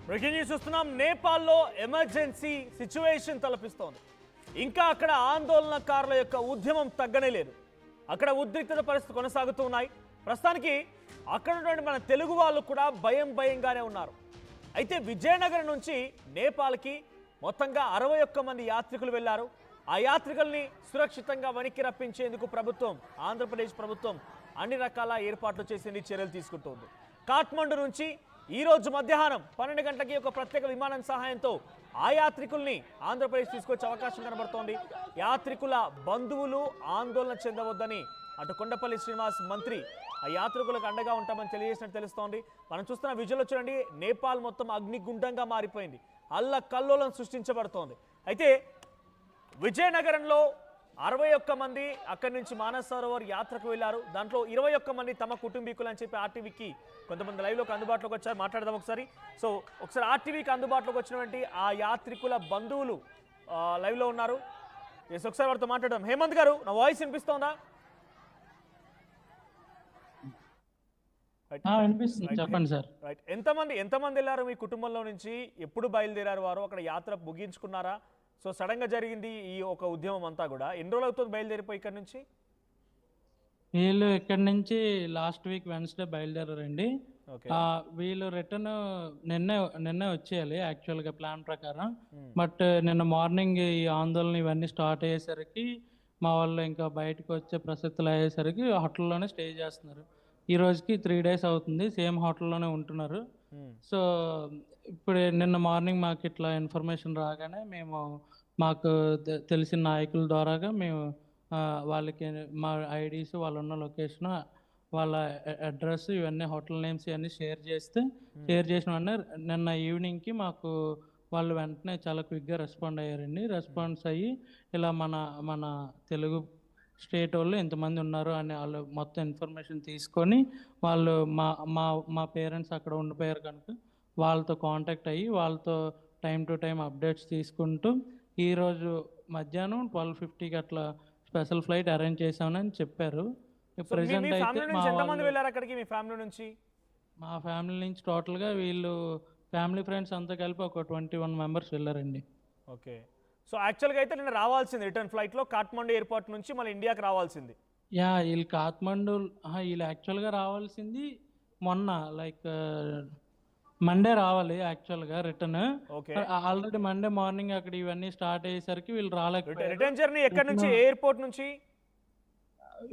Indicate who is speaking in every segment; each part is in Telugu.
Speaker 1: బ్రేకింగ్ న్యూస్ చూస్తున్నాం. నేపాల్లో ఎమర్జెన్సీ సిచ్యువేషన్ తలపిస్తోంది. ఇంకా అక్కడ ఆందోళనకారుల యొక్క ఉద్యమం తగ్గనే లేదు. అక్కడ ఉద్రిక్తత పరిస్థితి కొనసాగుతూ ఉన్నాయి. ప్రస్తుతానికి అక్కడ ఉన్నటువంటి మన తెలుగు వాళ్ళు కూడా భయంగానే ఉన్నారు. అయితే విజయనగరం నుంచి నేపాల్కి మొత్తంగా 61 మంది యాత్రికులు వెళ్లారు. ఆ యాత్రికుల్ని సురక్షితంగా వెనక్కి రప్పించేందుకు ఆంధ్రప్రదేశ్ ప్రభుత్వం అన్ని రకాల ఏర్పాట్లు చేసింది, చర్యలు తీసుకుంటోంది. కాఠ్మండు నుంచి ఈ రోజు మధ్యాహ్నం 12 గంటలకి ఒక ప్రత్యేక విమానం సహాయంతో ఆ యాత్రికుల్ని ఆంధ్రప్రదేశ్ తీసుకొచ్చే అవకాశం కనబడుతోంది. యాత్రికుల బంధువులు ఆందోళన చెందవద్దని అటు కొండపల్లి శ్రీనివాస్ మంత్రి ఆ యాత్రికులకు అండగా ఉంటామని తెలియజేసినట్టు తెలుస్తోంది. మనం చూస్తున్న విజువల్ చూడండి, నేపాల్ మొత్తం అగ్నిగుండంగా మారిపోయింది, అల్లకల్లోలం సృష్టించబడుతోంది. అయితే విజయనగరంలో 61 మంది అక్కడి నుంచి మానస్ సరోవర్ యాత్రకు వెళ్లారు. దాంట్లో 21 మంది తమ కుటుంబీకులు అని చెప్పి ఆర్టీవీకి కొంతమంది లైవ్లోకి అందుబాటులోకి వచ్చారు. మాట్లాడదాం ఒకసారి. ఒకసారి ఆర్టీవీకి అందుబాటులోకి వచ్చినటువంటి ఆ యాత్రికుల బంధువులు లైవ్లో ఉన్నారు. ఒకసారి వారితో మాట్లాడదాం. హేమంత్ గారు, నా వాయిస్ వినిపిస్తోందా?
Speaker 2: చెప్పండి సార్.
Speaker 1: రైట్. ఎంతమంది వెళ్ళారు మీ కుటుంబంలో నుంచి? ఎప్పుడు బయలుదేరారు వారు? అక్కడ యాత్ర ముగించుకున్నారా? సడన్ గా జరిగింది ఈ ఒక ఉద్యమం అంతా కూడా. ఎన్ని రోజులు అవుతుంది బయలుదేరిపోయి ఇక్కడ నుంచి?
Speaker 2: వీళ్ళు ఇక్కడ నుంచి లాస్ట్ వీక్ వెన్స్డే బయలుదేరారండి. వీళ్ళు రిటర్న్ నిన్నే వచ్చేయాలి యాక్చువల్గా ప్లాన్ ప్రకారం. బట్ నిన్న మార్నింగ్ ఈ ఆందోళన ఇవన్నీ స్టార్ట్ అయ్యేసరికి మా వాళ్ళు ఇంకా బయటకు వచ్చే ప్రసక్తులు అయ్యేసరికి హోటల్లోనే స్టే చేస్తున్నారు. ఈ రోజుకి 3 days అవుతుంది, సేమ్ హోటల్లోనే ఉంటున్నారు. సో ఇప్పుడు నిన్న మార్నింగ్ మాకు ఇట్లా ఇన్ఫర్మేషన్ రాగానే మాకు తెలిసిన నాయకుల ద్వారాగా మేము వాళ్ళకి మా ఐడీస్, వాళ్ళు ఉన్న లొకేషన్, వాళ్ళ అడ్రస్, ఇవన్నీ హోటల్ నేమ్స్ ఇవన్నీ షేర్ చేసిన వెంటనే నిన్న ఈవినింగ్కి మాకు వాళ్ళు వెంటనే చాలా క్విక్గా రెస్పాండ్ అయ్యారండి. రెస్పాన్స్ అయ్యి ఇలా మన తెలుగు స్టేట్ వాళ్ళు ఎంతమంది ఉన్నారు అని వాళ్ళు మొత్తం ఇన్ఫర్మేషన్ తీసుకొని వాళ్ళు మా పేరెంట్స్ అక్కడ ఉండిపోయారు కనుక వాళ్ళతో కాంటాక్ట్ అయ్యి వాళ్ళతో టైం టు టైం అప్డేట్స్ తీసుకుంటూ ఈరోజు మధ్యాహ్నం 12:50కి అట్లా స్పెషల్ ఫ్లైట్ అరేంజ్ చేశామని చెప్పారు. ప్రెసెంట్ అయితే మా ఫ్యామిలీ నుంచి టోటల్గా వీళ్ళు ఫ్యామిలీ ఫ్రెండ్స్ అంతా కలిపి ఒక 21 members వెళ్ళారండి.
Speaker 1: ఓకే. సో యాక్చువల్గా అయితే నేను రావాల్సింది రిటర్న్ ఫ్లైట్లో కాఠ్మండు ఎయిర్పోర్ట్ నుంచి మళ్ళీ ఇండియాకి రావాల్సింది.
Speaker 2: వీళ్ళు యాక్చువల్గా రావాల్సింది మొన్న మండే రావాలి యాక్చువల్గా రిటర్న్. ఆల్రెడీ మండే మార్నింగ్ అక్కడ ఇవన్నీ స్టార్ట్ అయ్యేసరికి వీళ్ళు రాలేకపోయారు.
Speaker 1: రిటర్న్ జర్నీ ఎక్కడి నుంచి, ఎయిర్పోర్ట్ నుంచి?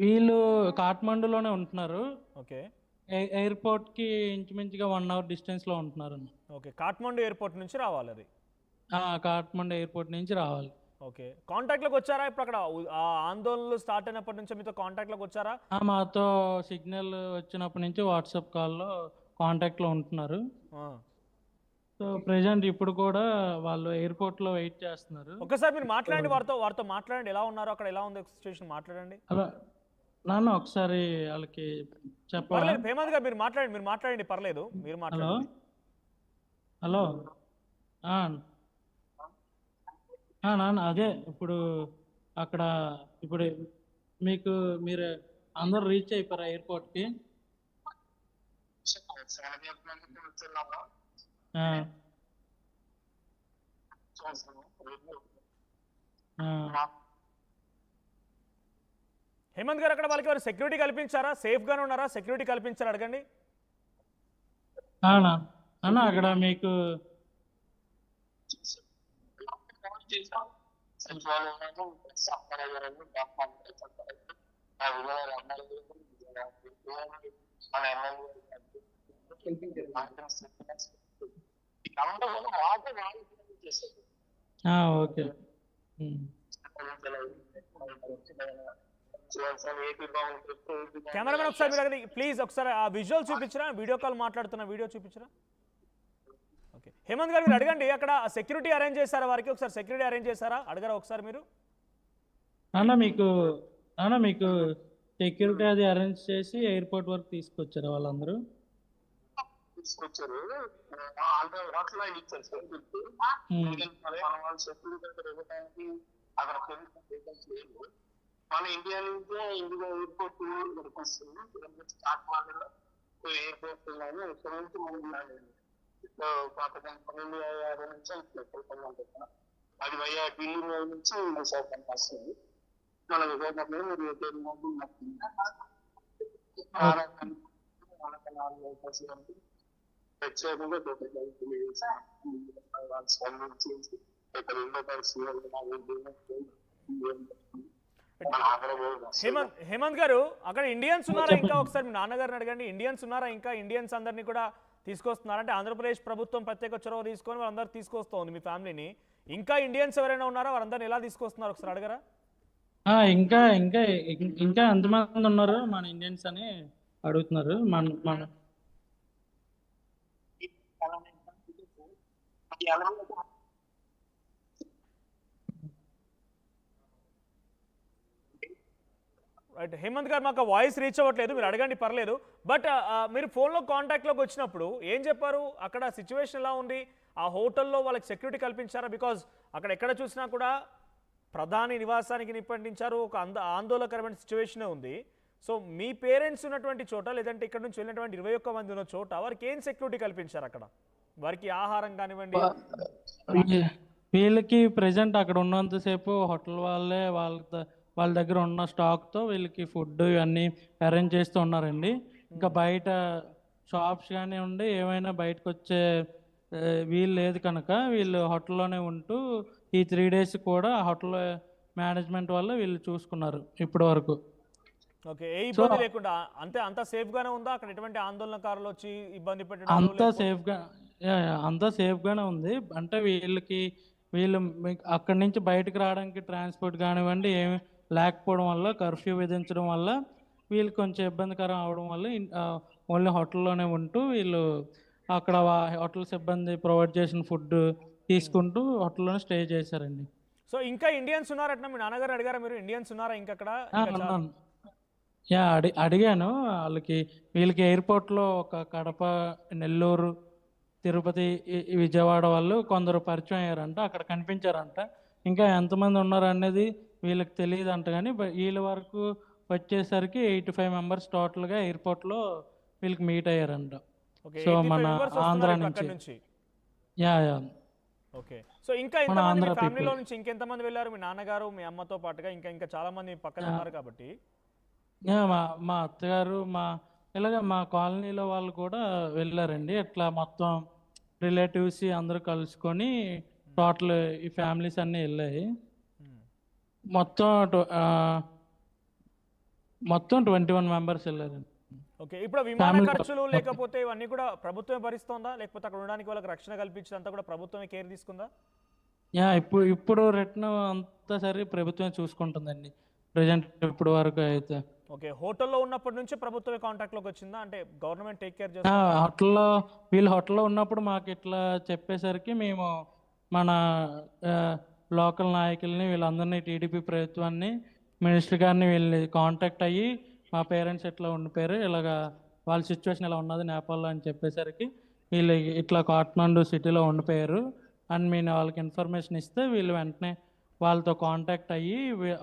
Speaker 2: వీళ్ళు కాఠ్మండులోనే ఉంటున్నారు.
Speaker 1: ఓకే.
Speaker 2: ఎయిర్పోర్ట్ కి ఇంచుమించుగా 1 hour డిస్టెన్స్ లో ఉంటున్నారు.
Speaker 1: ఓకే. కాఠ్మండు ఎయిర్పోర్ట్ నుంచి రావాలి అది?
Speaker 2: కాఠ్మండు ఎయిర్పోర్ట్ నుంచి రావాలి.
Speaker 1: ఓకే. కాంటాక్ట్ లోకి వచ్చారా ఇప్పుడు? అక్కడ ఆందోళనలు స్టార్ట్ అయినప్పటి నుంచి మీతో కాంటాక్ట్ లోకి వచ్చారా?
Speaker 2: మాతో సిగ్నల్ వచ్చినప్పటి నుంచి వాట్సాప్ కాల్లో కాంటాక్ట్ లో ఉంటున్నారు. సో ప్రెసెంట్ ఇప్పుడు కూడా వాళ్ళు ఎయిర్పోర్ట్ లో వెయిట్ చేస్తున్నారు.
Speaker 1: ఒకసారి మీరు మాట్లాడండి, వారితో మాట్లాడండి. ఎలా ఉన్నారు అక్కడ, ఎలా ఉంది సిచ్యువేషన్? మాట్లాడండి.
Speaker 2: నాన్న ఒకసారి వాళ్ళకి చెప్పాలి.
Speaker 1: హేమంత్ గారు మీరు మాట్లాడండి, పర్లేదు, మీరు మాట్లాడండి.
Speaker 2: హలో నాన్న, అదే ఇప్పుడు అక్కడ మీరు అందరూ రీచ్ అయిపోయారా ఎయిర్పోర్ట్ కి?
Speaker 1: హేమంత్ గారు, అక్కడ వాళ్ళకి సెక్యూరిటీ కల్పించారా? సేఫ్ గానే ఉన్నారా? సెక్యూరిటీ కల్పించారా? అడగండి.
Speaker 2: అన్న అక్కడ మీకు ఓకే.
Speaker 1: కెమెరామెన్ ఒకసారి ప్లీజ్ ఒకసారి ఆ విజువల్ చూపించరా, వీడియో కాల్ మాట్లాడుతున్న వీడియో చూపించరా? ఓకే. హేమంత్ గారు మీరు అడగండి, అక్కడ సెక్యూరిటీ అరేంజ్ చేశారా వారికి? ఒకసారి సెక్యూరిటీ అరేంజ్ చేశారా అడగరా ఒకసారి మీరు?
Speaker 2: మీకు సెక్యూరిటీ అది అరేంజ్ చేసి ఎయిర్పోర్ట్ వరకు తీసుకొచ్చారు వాళ్ళందరూ?
Speaker 3: తీసుకొచ్చారు. మన ఇండియా నుంచి ఇండియా ఎయిర్పోర్ట్ వరకు వస్తుంది. కాఠ్మండులో ఎయిర్పోర్ట్ ఇక్కడ నుంచి పాకిస్తాన్ 12:50 నుంచి అనుకుంటున్నాను. అది వయ్యా ఢిల్లీ మీద నుంచి విశాఖపట్నం వస్తుంది. మన విశాఖపట్నంలో మీరు ప్రత్యేకంగా స్పందించేసి ఇక్కడ ఉన్న పరిస్థితులు
Speaker 1: హేమంత్ గారు, అక్కడ ఇండియన్స్ ఉన్నారా ఇంకా? ఒకసారి మీ నాన్నగారిని అడగండి. ఇండియన్స్ ఉన్నారా ఇంకా? ఇండియన్స్ అందరినీ కూడా తీసుకొస్తున్నారు అంటే ఆంధ్రప్రదేశ్ ప్రభుత్వం ప్రత్యేక చొరవ తీసుకొని వాళ్ళందరూ తీసుకొస్తుంది మీ ఫ్యామిలీని. ఇంకా ఇండియన్స్ ఎవరైనా ఉన్నారా? వారందరిని ఎలా తీసుకొస్తున్నారు ఒకసారి అడగరా?
Speaker 2: ఇంకా ఇంకా ఇంకా ఎంతమంది ఉన్నారు మన ఇండియన్స్ అని అడుగుతున్నారు. మన
Speaker 1: రైట్ హేమంత్ గారు, మాకు వాయిస్ రీచ్ అవ్వట్లేదు, మీరు అడగండి పర్లేదు. బట్ మీరు ఫోన్లో కాంటాక్ట్లోకి వచ్చినప్పుడు ఏం చెప్పారు? అక్కడ సిచ్యువేషన్ ఎలా ఉంది? ఆ హోటల్లో వాళ్ళకి సెక్యూరిటీ కల్పించారా? బికాజ్ అక్కడ ఎక్కడ చూసినా కూడా ప్రధాని నివాసానికి నిప్పంటించారు, ఒక ఆందోళనకరమైన సిచ్యువేషనే ఉంది. సో మీ పేరెంట్స్ ఉన్నటువంటి చోట, లేదంటే ఇక్కడ నుంచి వెళ్ళినటువంటి 21 మంది ఉన్న చోట వారికి ఏం సెక్యూరిటీ కల్పించారు? అక్కడ వారికి ఆహారం కానివ్వండి.
Speaker 2: వీళ్ళకి ప్రెసెంట్ అక్కడ ఉన్నంతసేపు హోటల్ వాళ్ళే వాళ్ళ దగ్గర ఉన్న స్టాక్తో వీళ్ళకి ఫుడ్ ఇవన్నీ అరేంజ్ చేస్తూ ఉన్నారండి. ఇంకా బయట షాప్స్ కానీ ఉండి ఏమైనా బయటకు వచ్చే వీలు లేదు కనుక వీళ్ళు హోటల్లోనే ఉంటూ ఈ 3 days కూడా హోటల్ మేనేజ్మెంట్ వల్ల వీళ్ళు చూసుకున్నారు ఇప్పటి వరకు.
Speaker 1: ఓకే, ఏ ఇబ్బంది లేకుండా అంతా సేఫ్ గానే ఉందా? అక్కడ ఎటువంటి ఆందోళనకారులు వచ్చి ఇబ్బంది పెట్టడం?
Speaker 2: అంతా సేఫ్గానే ఉంది. అంటే వీళ్ళు అక్కడి నుంచి బయటకు రావడానికి ట్రాన్స్పోర్ట్ కానివ్వండి ఏమి లేకపోవడం వల్ల, కర్ఫ్యూ విధించడం వల్ల వీళ్ళు కొంచెం ఇబ్బందికరం అవడం వల్ల ఓన్లీ హోటల్లోనే ఉంటూ వీళ్ళు అక్కడ హోటల్ సిబ్బంది ప్రొవైడ్ చేసిన ఫుడ్ తీసుకుంటూ హోటల్లోనే స్టే చేశారండి.
Speaker 1: సో ఇంకా ఇండియన్స్ ఉన్నారట? మీ నాన్నగారు అడిగారా మీరు? ఇండియన్స్ ఉన్నారా ఇంకా అక్కడ?
Speaker 2: అడిగాను వీళ్ళకి ఎయిర్పోర్ట్లో ఒక కడప, నెల్లూరు, తిరుపతి, విజయవాడ వాళ్ళు కొందరు పరిచయం అయ్యారంట, అక్కడ కనిపించారంట. ఇంకా ఎంతమంది ఉన్నారు అనేది వీళ్ళకి తెలియదు అంట. కానీ వీళ్ళ వరకు వచ్చేసరికి 85 members టోటల్గా ఎయిర్పోర్ట్లో వీళ్ళకి మీట్ అయ్యారంట. సో మన ఆంధ్ర నుంచి.
Speaker 1: ఓకే, సో ఇంకా ఎంతమంది మీ ఫ్యామిలీలో నుంచి ఇంకెంతమంది వెళ్ళారు? మీ నాన్నగారు, మీ అమ్మతో పాటుగా ఇంకా చాలా మంది పక్కన ఉన్నారు కాబట్టి.
Speaker 2: మా అత్తగారు, మా కాలనీలో వాళ్ళు కూడా వెళ్ళారండి. ఇట్లా మొత్తం రిలేటివ్స్ అందరూ కలుసుకొని టోటల్ ఈ ఫ్యామిలీస్ అన్నీ వెళ్ళాయి. మొత్తం 21 members వెళ్ళారండి.
Speaker 1: ఓకే, ఇప్పుడు విమాన ఖర్చులు లేకపోతే ఇవన్నీ కూడా ప్రభుత్వమే భరిస్తుందా? లేకపోతే అక్కడ ఉండడానికి వాళ్ళకి రక్షణ కల్పించేదంతా కూడా ప్రభుత్వమే కేర్ తీసుకుందా?
Speaker 2: ఇప్పుడు రిటర్న్ అంతా సరే ప్రభుత్వమే చూసుకుంటుందండి ప్రెజెంట్ ఇప్పుడు వరకు అయితే.
Speaker 1: ఓకే, హోటల్లో ఉన్నప్పటి నుంచి ప్రభుత్వమే కాంటాక్ట్లోకి వచ్చిందా? అంటే గవర్నమెంట్ టేక్ కేర్ చేస్తుందా?
Speaker 2: వీళ్ళు హోటల్లో ఉన్నప్పుడు మాకు ఇట్లా చెప్పేసరికి మేము మన లోకల్ నాయకుల్ని వీళ్ళందరినీ, టీడీపీ ప్రభుత్వాన్ని, మినిస్టర్ గారిని వీళ్ళని కాంటాక్ట్ అయ్యి మా పేరెంట్స్ ఇట్లా ఉండిపోయారు, ఇలాగా వాళ్ళ సిచ్యువేషన్ ఇలా ఉన్నది నేపాల్లో అని చెప్పేసరికి వీళ్ళు ఇట్లా కాఠ్మండూ సిటీలో ఉండిపోయారు అని మేము వాళ్ళకి ఇన్ఫర్మేషన్ ఇస్తే వీళ్ళు వెంటనే వాళ్ళతో కాంటాక్ట్ అయ్యి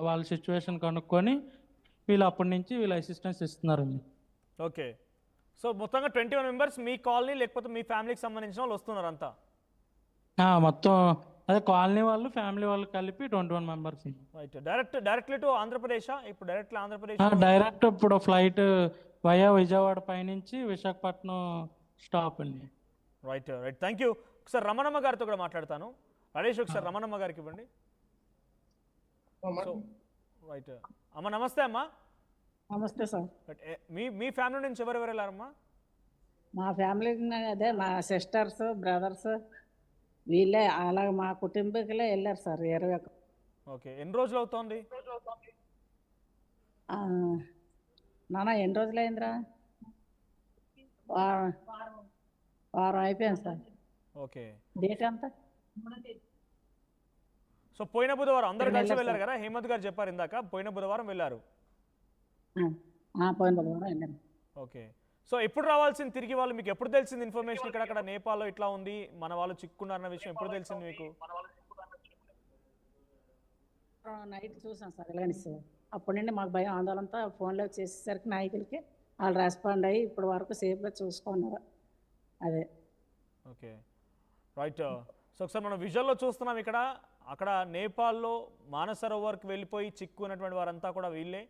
Speaker 2: వాళ్ళ సిచ్యువేషన్ కనుక్కొని వీళ్ళు అప్పటి నుంచి వీళ్ళు అసిస్టెన్స్ ఇస్తున్నారండి.
Speaker 1: ఓకే, సో మొత్తంగా 21 members మీ కాలనీ లేకపోతే మీ ఫ్యామిలీకి సంబంధించిన వాళ్ళు వస్తున్నారు అంతా?
Speaker 2: మొత్తం అదే కాలనీ వాళ్ళు, ఫ్యామిలీ వాళ్ళు కలిపి 21 members.
Speaker 1: Directly to Andhra Pradesh? ఇప్పుడు
Speaker 2: డైరెక్ట్ ఇప్పుడు ఫ్లైట్ వయా విజయవాడ పైనుంచి విశాఖపట్నం స్టాప్ అండి.
Speaker 1: Right, thank you. ఒకసారి రమణమ్మ గారితో కూడా మాట్లాడతాను. నరేష్, ఒకసారి రమణమ్మ గారికి ఇవ్వండి. రైట్ అమ్మ, నమస్తే అమ్మా.
Speaker 4: నమస్తే సార్.
Speaker 1: మీ ఫ్యామిలీ నుంచి ఎవరెవరు వెళ్ళారమ్మా?
Speaker 4: మా ఫ్యామిలీ అదే మా సిస్టర్స్, బ్రదర్స్ వీళ్ళే, అలాగే మా కుటుంబీకులే వెళ్ళారు సార్. 21.
Speaker 1: ఓకే, ఎన్ని రోజులు అవుతోంది
Speaker 4: నాన్న? ఎన్ని రోజులు అయిందిరా? వారం అయిపోయింది సార్.
Speaker 1: ఓకే,
Speaker 4: డేట్ ఎంత?
Speaker 1: సో పోయిన బుధవారం అందరు కలిసి వెళ్ళారు కదా? హేమంత్ గారు చెప్పారు ఇందాక, పోయిన బుధవారం వెళ్ళారు.
Speaker 4: పోయిన బుధవారం వెళ్ళారు.
Speaker 1: ఓకే, సో ఎప్పుడు రావాల్సింది తిరిగి? వాళ్ళు మీకు ఎప్పుడు తెలిసింది ఇన్ఫర్మేషన్ ఇక్కడ నేపాల్లో ఇట్లా ఉంది, మన వాళ్ళు చిక్కున్నారన్న విషయం ఎప్పుడు తెలిసింది మీకు?
Speaker 4: నైట్ చూసాం సార్. ఇలాగని సార్ అప్పటి నుండి మాకు భయం, ఆందోళనతో ఫోన్లో చేసేసరికి నాయకులకి వాళ్ళు రెస్పాండ్ అయ్యి ఇప్పటి వరకు సేఫ్గా చూసుకున్నారు. అదే.
Speaker 1: ఓకే. Okay, right. సో ఒకసారి మనం విజువల్లో చూస్తున్నాం ఇక్కడ, అక్కడ నేపాల్లో మానసరోవర్కి వెళ్ళిపోయి చిక్కున్నటువంటి వారంతా కూడా వీళ్ళే.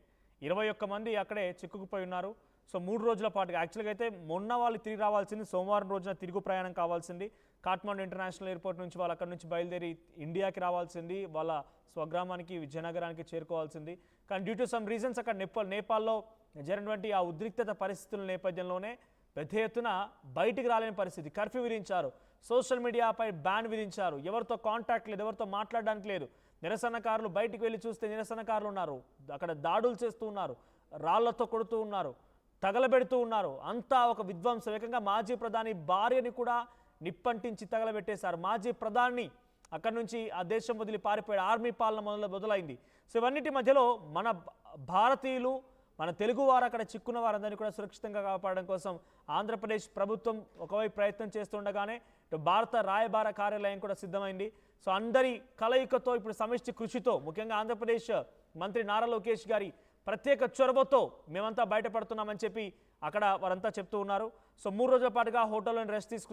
Speaker 1: 21 మంది అక్కడే చిక్కుకుపోయి ఉన్నారు. సో 3 రోజుల పాటుగా యాక్చువల్గా అయితే మొన్న వాళ్ళు తిరిగి రావాల్సింది, సోమవారం రోజున తిరుగు ప్రయాణం కావాల్సింది. కాఠ్మండు ఇంటర్నేషనల్ ఎయిర్పోర్ట్ నుంచి వాళ్ళు అక్కడ నుంచి బయలుదేరి ఇండియాకి రావాల్సింది, వాళ్ళ స్వగ్రామానికి విజయనగరానికి చేరుకోవాల్సింది. కానీ డ్యూ టు సమ్ రీజన్స్ అక్కడ నేపాల్లో జరిగినటువంటి ఆ ఉద్రిక్తత పరిస్థితుల నేపథ్యంలోనే పెద్ద ఎత్తున బయటికి రాలేని పరిస్థితి. కర్ఫ్యూ విధించారు, సోషల్ మీడియాపై బ్యాన్ విధించారు, ఎవరితో కాంటాక్ట్ లేదు, ఎవరితో మాట్లాడడానికి లేదు. నిరసనకారులు బయటికి వెళ్ళి చూస్తే నిరసనకారులు ఉన్నారు, అక్కడ దాడులు చేస్తూ ఉన్నారు, రాళ్లతో కొడుతూ ఉన్నారు, తగలబెడుతూ ఉన్నారు. అంతా ఒక విధ్వంసం. ఏకంగా మాజీ ప్రధాని భార్యని కూడా నిప్పంటించి తగలబెట్టేశారు. మాజీ ప్రధాని అక్కడి నుంచి ఆ దేశం వదిలి పారిపోయాడు. ఆర్మీ పాలన మొదలైంది. సో ఇవన్నిటి మధ్యలో మన భారతీయులు, మన తెలుగు వారు అక్కడ చిక్కున్న వారందరినీ కూడా సురక్షితంగా కాపాడడం కోసం ఆంధ్రప్రదేశ్ ప్రభుత్వం ఒకవైపు ప్రయత్నం చేస్తుండగానే భారత రాయబార కార్యాలయం కూడా సిద్ధమైంది. సో అందరి కలయికతో, ఇప్పుడు సమిష్టి కృషితో, ముఖ్యంగా ఆంధ్రప్రదేశ్ మంత్రి నారా లోకేష్ గారి ప్రత్యేక చొరవతో మేమంతా బయటపడుతున్నామని చెప్పి అక్కడ వారంతా చెప్తూ ఉన్నారు. సో 3 రోజుల పాటుగా హోటల్లోని రెస్ట్ తీసుకున్నారు.